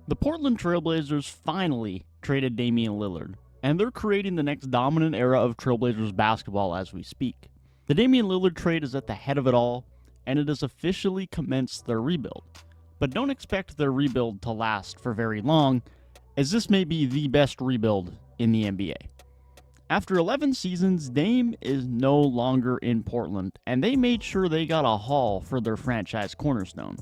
The Portland Trailblazers finally traded Damian Lillard, and they're creating the next dominant era of Trailblazers basketball as we speak. The Damian Lillard trade is at the head of it all, and it has officially commenced their rebuild. But don't expect their rebuild to last for very long, as this may be the best rebuild in the NBA. After 11 seasons, Dame is no longer in Portland, and they made sure they got a haul for their franchise cornerstone.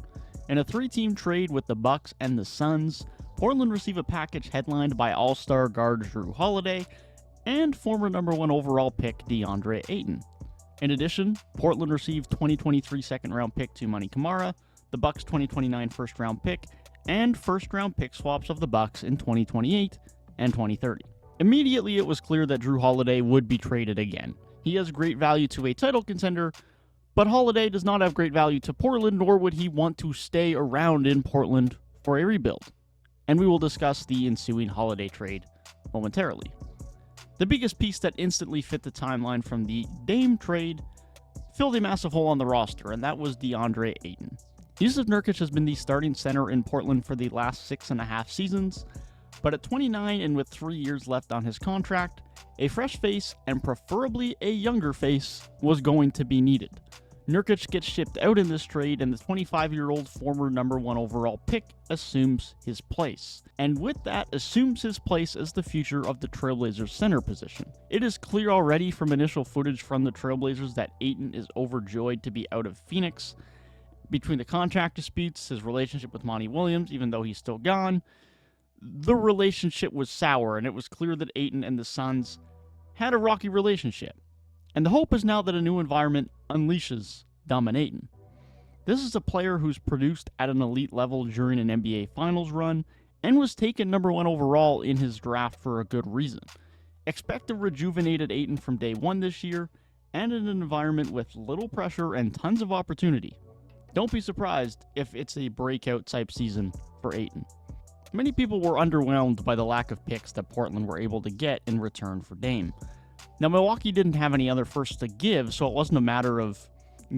In a 3-team trade with the Bucks and the Suns, Portland received a package headlined by all-star guard Jrue Holiday and former number 1 overall pick DeAndre Ayton. In addition, Portland received 2023 second-round pick Tumani Kamara, the Bucks' 2029 first-round pick, and first-round pick swaps of the Bucks in 2028 and 2030. Immediately, it was clear that Jrue Holiday would be traded again. He has great value to a title contender, but Holiday does not have great value to Portland, nor would he want to stay around in Portland for a rebuild. And we will discuss the ensuing Holiday trade momentarily. The biggest piece that instantly fit the timeline from the Dame trade filled a massive hole on the roster, and that was DeAndre Ayton. Jusuf Nurkic has been the starting center in Portland for the last 6.5 seasons, but at 29 and with 3 years left on his contract, a fresh face, and preferably a younger face, was going to be needed. Nurkic gets shipped out in this trade, and the 25-year-old former number 1 overall pick assumes his place. And with that, assumes his place as the future of the Trailblazers center position. It is clear already from initial footage from the Trailblazers that Ayton is overjoyed to be out of Phoenix. Between the contract disputes, his relationship with Monty Williams, even though he's still gone, the relationship was sour, and it was clear that Ayton and the Suns had a rocky relationship. And the hope is now that a new environment unleashes Ayton. This is a player who's produced at an elite level during an NBA Finals run and was taken number 1 overall in his draft for a good reason. Expect a rejuvenated Ayton from day 1 this year and in an environment with little pressure and tons of opportunity. Don't be surprised if it's a breakout type season for Ayton. Many people were underwhelmed by the lack of picks that Portland were able to get in return for Dame. Now, Milwaukee didn't have any other firsts to give, so it wasn't a matter of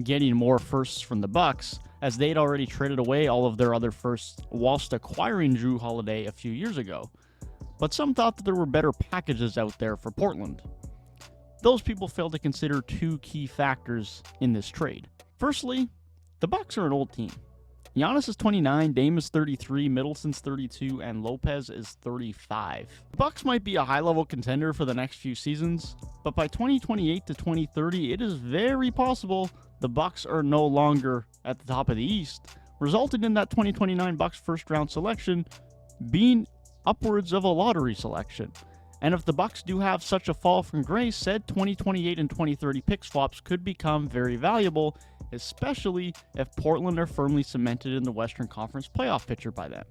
getting more firsts from the Bucks, as they'd already traded away all of their other firsts whilst acquiring Jrue Holiday a few years ago. But some thought that there were better packages out there for Portland. Those people failed to consider 2 key factors in this trade. Firstly, the Bucks are an old team. Giannis is 29, Dame is 33, Middleton's 32, and Lopez is 35. The Bucks might be a high-level contender for the next few seasons, but by 2028 to 2030, it is very possible the Bucks are no longer at the top of the East, resulting in that 2029 Bucks first-round selection being upwards of a lottery selection. And if the Bucks do have such a fall from grace, said 2028 and 2030 pick swaps could become very valuable, especially if Portland are firmly cemented in the Western Conference playoff picture by then.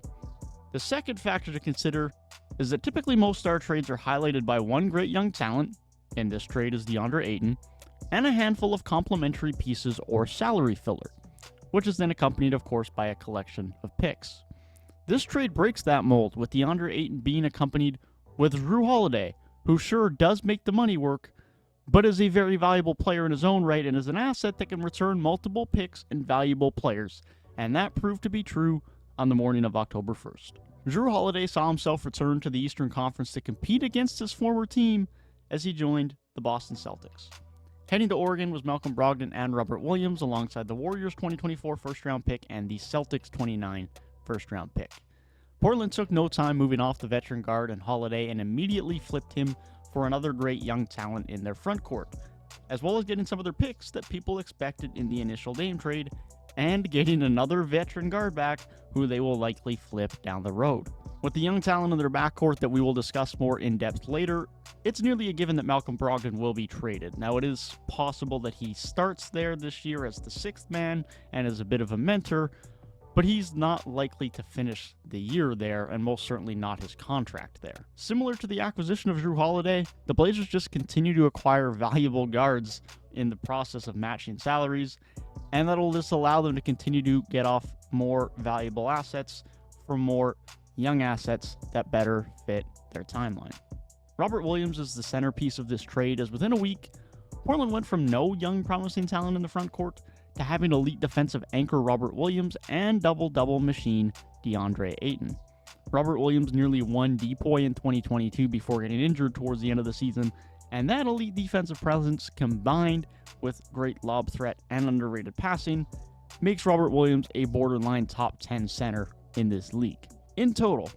The second factor to consider is that typically most star trades are highlighted by one great young talent, in this trade is DeAndre Ayton, and a handful of complementary pieces or salary filler, which is then accompanied, of course, by a collection of picks. This trade breaks that mold, with DeAndre Ayton being accompanied with Jrue Holiday, who sure does make the money work, but is a very valuable player in his own right and is an asset that can return multiple picks and valuable players, and that proved to be true on the morning of October 1st. Jrue Holiday saw himself return to the Eastern Conference to compete against his former team as he joined the Boston Celtics. Heading to Oregon was Malcolm Brogdon and Robert Williams alongside the Warriors' 2024 first-round pick and the Celtics' 29 first-round pick. Portland took no time moving off the veteran guard and Holiday and immediately flipped him for another great young talent in their front court, as well as getting some of their picks that people expected in the initial Dame trade, and getting another veteran guard back who they will likely flip down the road. With the young talent in their backcourt that we will discuss more in depth later, it's nearly a given that Malcolm Brogdon will be traded. Now, it is possible that he starts there this year as the 6th man and as a bit of a mentor, but he's not likely to finish the year there, and most certainly not his contract there. Similar to the acquisition of Jrue Holiday, the Blazers just continue to acquire valuable guards in the process of matching salaries, and that'll just allow them to continue to get off more valuable assets from more young assets that better fit their timeline. Robert Williams is the centerpiece of this trade, as within a week, Portland went from no young promising talent in the front court to having elite defensive anchor Robert Williams and double-double machine DeAndre Ayton. Robert Williams nearly won DPOY in 2022 before getting injured towards the end of the season, and that elite defensive presence combined with great lob threat and underrated passing makes Robert Williams a borderline top 10 center in this league. In total,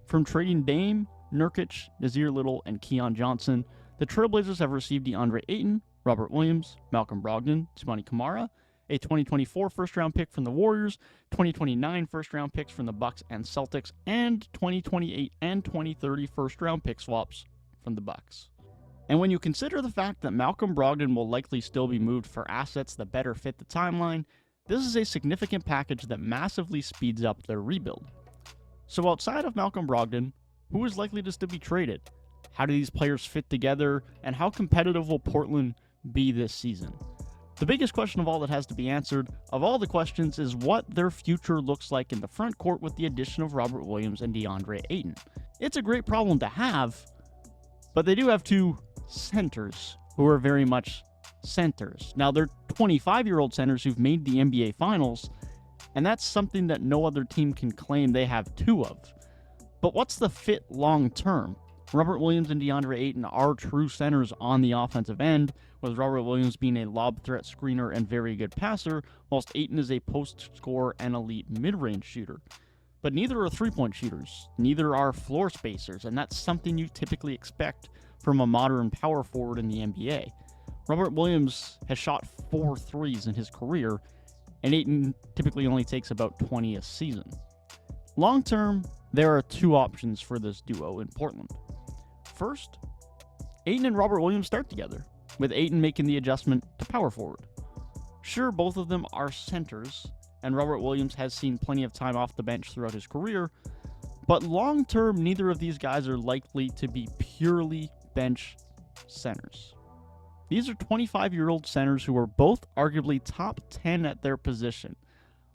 from trading Dame, Nurkic, Nazir Little, and Keon Johnson, the Trailblazers have received DeAndre Ayton, Robert Williams, Malcolm Brogdon, Toumani Camara, a 2024 first-round pick from the Warriors, 2029 first-round picks from the Bucks and Celtics, and 2028 and 2030 first-round pick swaps from the Bucks. And when you consider the fact that Malcolm Brogdon will likely still be moved for assets that better fit the timeline, this is a significant package that massively speeds up their rebuild. So outside of Malcolm Brogdon, who is likely to still be traded? How do these players fit together, and how competitive will Portland be this season? The biggest question of all that has to be answered, of all the questions, is what their future looks like in the front court with the addition of Robert Williams and DeAndre Ayton. It's a great problem to have, but they do have two centers who are very much centers. Now, they're 25-year-old centers who've made the NBA Finals, and that's something that no other team can claim they have two of. But what's the fit long term? Robert Williams and DeAndre Ayton are true centers on the offensive end, with Robert Williams being a lob threat screener and very good passer, whilst Ayton is a post scorer and elite mid-range shooter. But neither are three-point shooters, neither are floor spacers, and that's something you typically expect from a modern power forward in the NBA. Robert Williams has shot 4 threes in his career, and Ayton typically only takes about 20 a season. Long term, there are two options for this duo in Portland. First, Ayton and Robert Williams start together, with Ayton making the adjustment to power forward. Sure, both of them are centers, and Robert Williams has seen plenty of time off the bench throughout his career, but long term, neither of these guys are likely to be purely bench centers. These are 25-year-old centers who are both arguably top 10 at their position.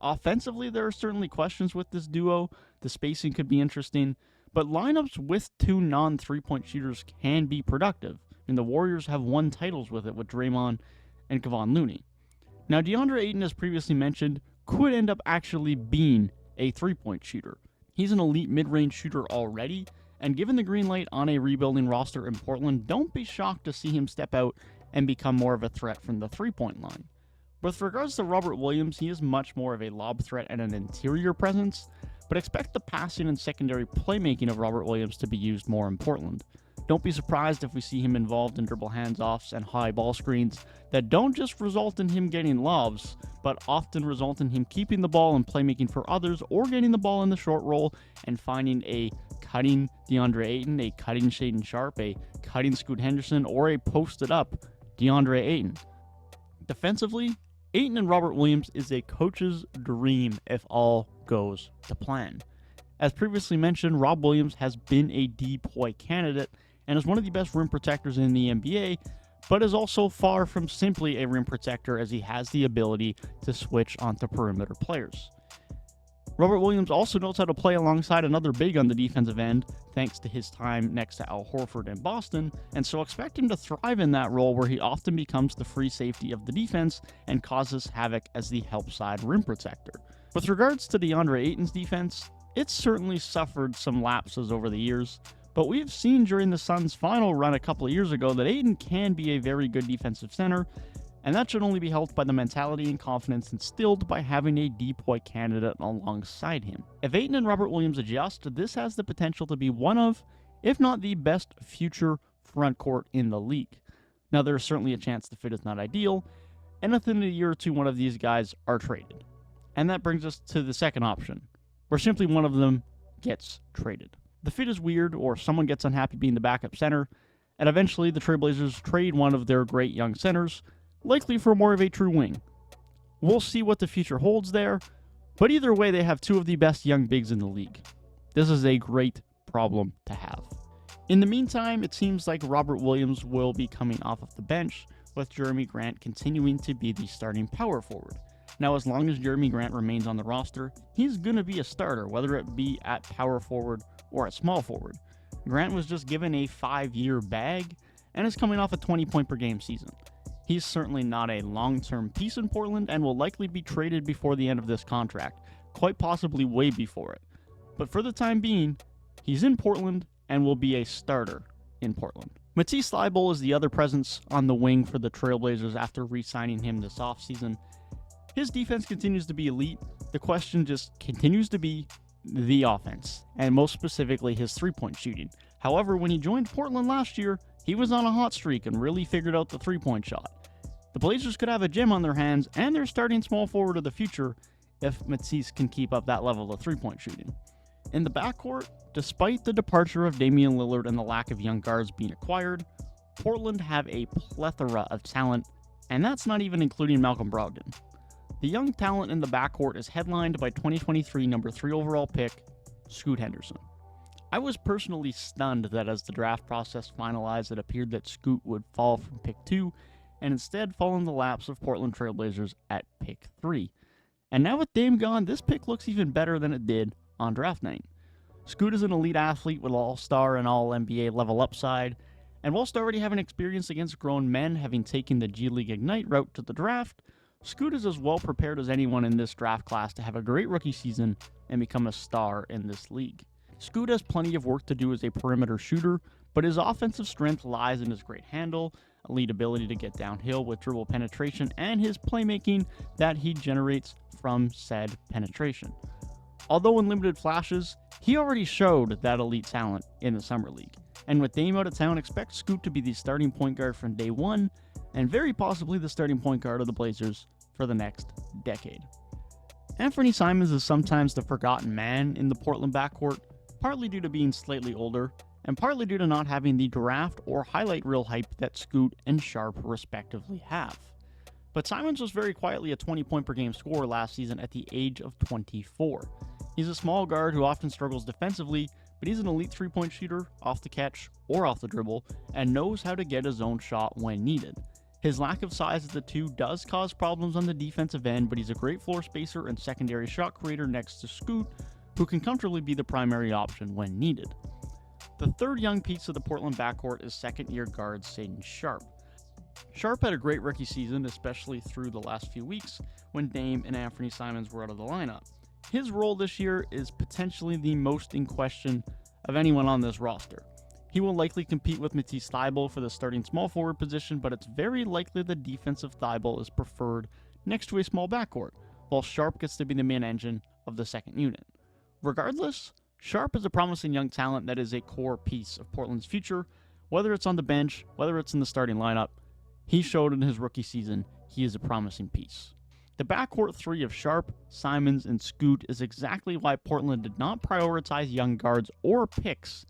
Offensively, there are certainly questions with this duo. The spacing could be interesting, but lineups with two non-3-point shooters can be productive, and the Warriors have won titles with it with Draymond and Kevon Looney. Now, DeAndre Ayton, as previously mentioned, could end up actually being a 3-point shooter. He's an elite mid-range shooter already, and given the green light on a rebuilding roster in Portland, don't be shocked to see him step out and become more of a threat from the 3-point line. With regards to Robert Williams, he is much more of a lob threat and an interior presence, but expect the passing and secondary playmaking of Robert Williams to be used more in Portland. Don't be surprised if we see him involved in dribble handoffs and high ball screens that don't just result in him getting lobs, but often result in him keeping the ball and playmaking for others, or getting the ball in the short roll and finding a cutting DeAndre Ayton, a cutting Shaedon Sharpe, a cutting Scoot Henderson, or a posted up DeAndre Ayton. Defensively, Ayton and Robert Williams is a coach's dream if all goes to plan. As previously mentioned, Rob Williams has been a DPOY candidate and is one of the best rim protectors in the NBA, but is also far from simply a rim protector, as he has the ability to switch onto perimeter players. Robert Williams also knows how to play alongside another big on the defensive end, thanks to his time next to Al Horford in Boston, and so expect him to thrive in that role where he often becomes the free safety of the defense and causes havoc as the help side rim protector. With regards to DeAndre Ayton's defense, it's certainly suffered some lapses over the years, but we've seen during the Suns' final run a couple of years ago that Ayton can be a very good defensive center, and that should only be helped by the mentality and confidence instilled by having a DPOY candidate alongside him. If Ayton and Robert Williams adjust, this has the potential to be one of, if not the best future front court in the league. Now, there's certainly a chance the fit is not ideal, and within a year or two, one of these guys are traded. And that brings us to the second option, where simply one of them gets traded. The fit is weird, or someone gets unhappy being the backup center, and eventually the Trailblazers trade one of their great young centers, likely for more of a true wing. We'll see what the future holds there, but either way, they have two of the best young bigs in the league. This is a great problem to have. In the meantime, it seems like Robert Williams will be coming off of the bench, with Jeremy Grant continuing to be the starting power forward. Now, as long as Jeremy Grant remains on the roster, he's going to be a starter, whether it be at power forward or at small forward. Grant was just given a 5-year bag and is coming off a 20-point-per-game season. He's certainly not a long-term piece in Portland and will likely be traded before the end of this contract, quite possibly way before it. but for the time being, he's in Portland and will be a starter in Portland. Matisse Thybulle is the other presence on the wing for the Trailblazers after re-signing him this offseason. His defense continues to be elite. The question just continues to be the offense, and most specifically his three-point shooting. However, when he joined Portland last year, he was on a hot streak and really figured out the three-point shot. The Blazers could have a gem on their hands and their starting small forward of the future if Matisse can keep up that level of three-point shooting. In the backcourt, despite the departure of Damian Lillard and the lack of young guards being acquired, Portland have a plethora of talent, and that's not even including Malcolm Brogdon. The young talent in the backcourt is headlined by 2023 number 3 overall pick, Scoot Henderson. I was personally stunned that as the draft process finalized, it appeared that Scoot would fall from pick 2 and instead fall in the laps of Portland Trailblazers at pick 3. And now with Dame gone, this pick looks even better than it did on draft night. Scoot is an elite athlete with all-star and all-NBA level upside, and whilst already having experience against grown men, having taken the G League Ignite route to the draft, Scoot is as well prepared as anyone in this draft class to have a great rookie season and become a star in this league. Scoot has plenty of work to do as a perimeter shooter, but his offensive strength lies in his great handle, elite ability to get downhill with dribble penetration, and his playmaking that he generates from said penetration. Although in limited flashes, he already showed that elite talent in the Summer League. And with Dame out of town, expect Scoot to be the starting point guard from day one, and very possibly the starting point guard of the Blazers for the next decade. Anthony Simons is sometimes the forgotten man in the Portland backcourt, partly due to being slightly older, and partly due to not having the draft or highlight reel hype that Scoot and Sharp respectively have. But Simons was very quietly a 20-point per game scorer last season at the age of 24. He's a small guard who often struggles defensively, but he's an elite three-point shooter, off the catch or off the dribble, and knows how to get his own shot when needed. His lack of size at the 2 does cause problems on the defensive end, but he's a great floor spacer and secondary shot creator next to Scoot, who can comfortably be the primary option when needed. The third young piece of the Portland backcourt is second-year guard Shaedon Sharpe. Sharpe had a great rookie season, especially through the last few weeks when Dame and Anthony Simons were out of the lineup. His role this year is potentially the most in question of anyone on this roster. He will likely compete with Matisse Thybulle for the starting small forward position, but it's very likely the defensive Thybulle is preferred next to a small backcourt, while Sharpe gets to be the main engine of the second unit. Regardless, Sharpe is a promising young talent that is a core piece of Portland's future, whether it's on the bench, whether it's in the starting lineup. He showed in his rookie season he is a promising piece. The backcourt 3 of Sharpe, Simons, and Scoot is exactly why Portland did not prioritize young guards or picks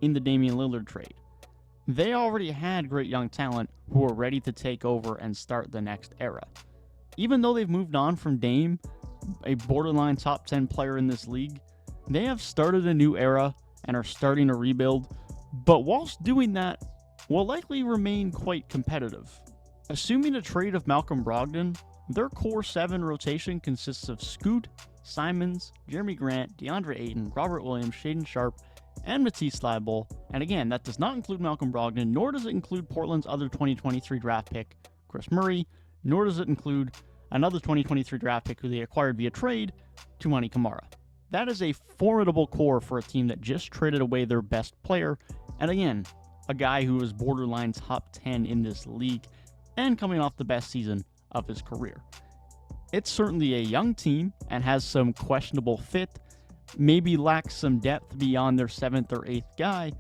in the Damian Lillard trade. They already had great young talent who were ready to take over and start the next era. Even though they've moved on from Dame, a borderline top 10 player in this league, they have started a new era and are starting a rebuild, but whilst doing that, will likely remain quite competitive. Assuming a trade of Malcolm Brogdon, their core 7 rotation consists of Scoot, Simons, Jeremy Grant, DeAndre Ayton, Robert Williams, Shaedon Sharpe, and Matisse Thybulle, and again, that does not include Malcolm Brogdon, nor does it include Portland's other 2023 draft pick, Chris Murray, nor does it include another 2023 draft pick who they acquired via trade, Toumani Camara. That is a formidable core for a team that just traded away their best player, and again, a guy who is borderline top 10 in this league, and coming off the best season of his career. It's certainly a young team and has some questionable fit, maybe lacks some depth beyond their 7th or 8th guy,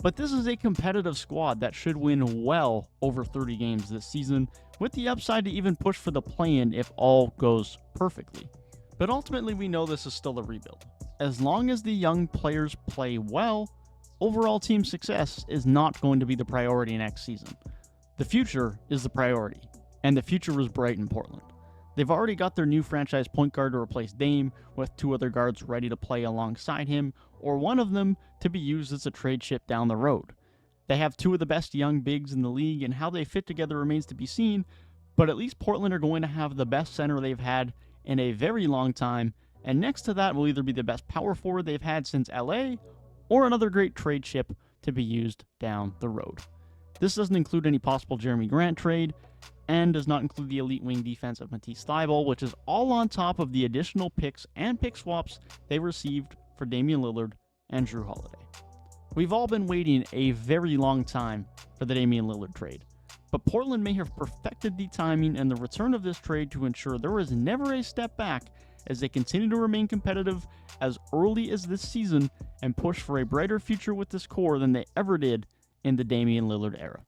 but this is a competitive squad that should win well over 30 games this season, with the upside to even push for the play-in if all goes perfectly. But ultimately, we know this is still a rebuild. As long as the young players play well, overall team success is not going to be the priority next season. The future is the priority, and the future is bright in Portland. They've already got their new franchise point guard to replace Dame, with 2 other guards ready to play alongside him, or one of them to be used as a trade chip down the road. They have 2 of the best young bigs in the league, and how they fit together remains to be seen, but at least Portland are going to have the best center they've had in a very long time, and next to that will either be the best power forward they've had since LA, or another great trade chip to be used down the road. This doesn't include any possible Jeremy Grant trade, and does not include the elite wing defense of Matisse Thybulle, which is all on top of the additional picks and pick swaps they received for Damian Lillard and Jrue Holiday. We've all been waiting a very long time for the Damian Lillard trade, but Portland may have perfected the timing and the return of this trade to ensure there is never a step back as they continue to remain competitive as early as this season and push for a brighter future with this core than they ever did in the Damian Lillard era.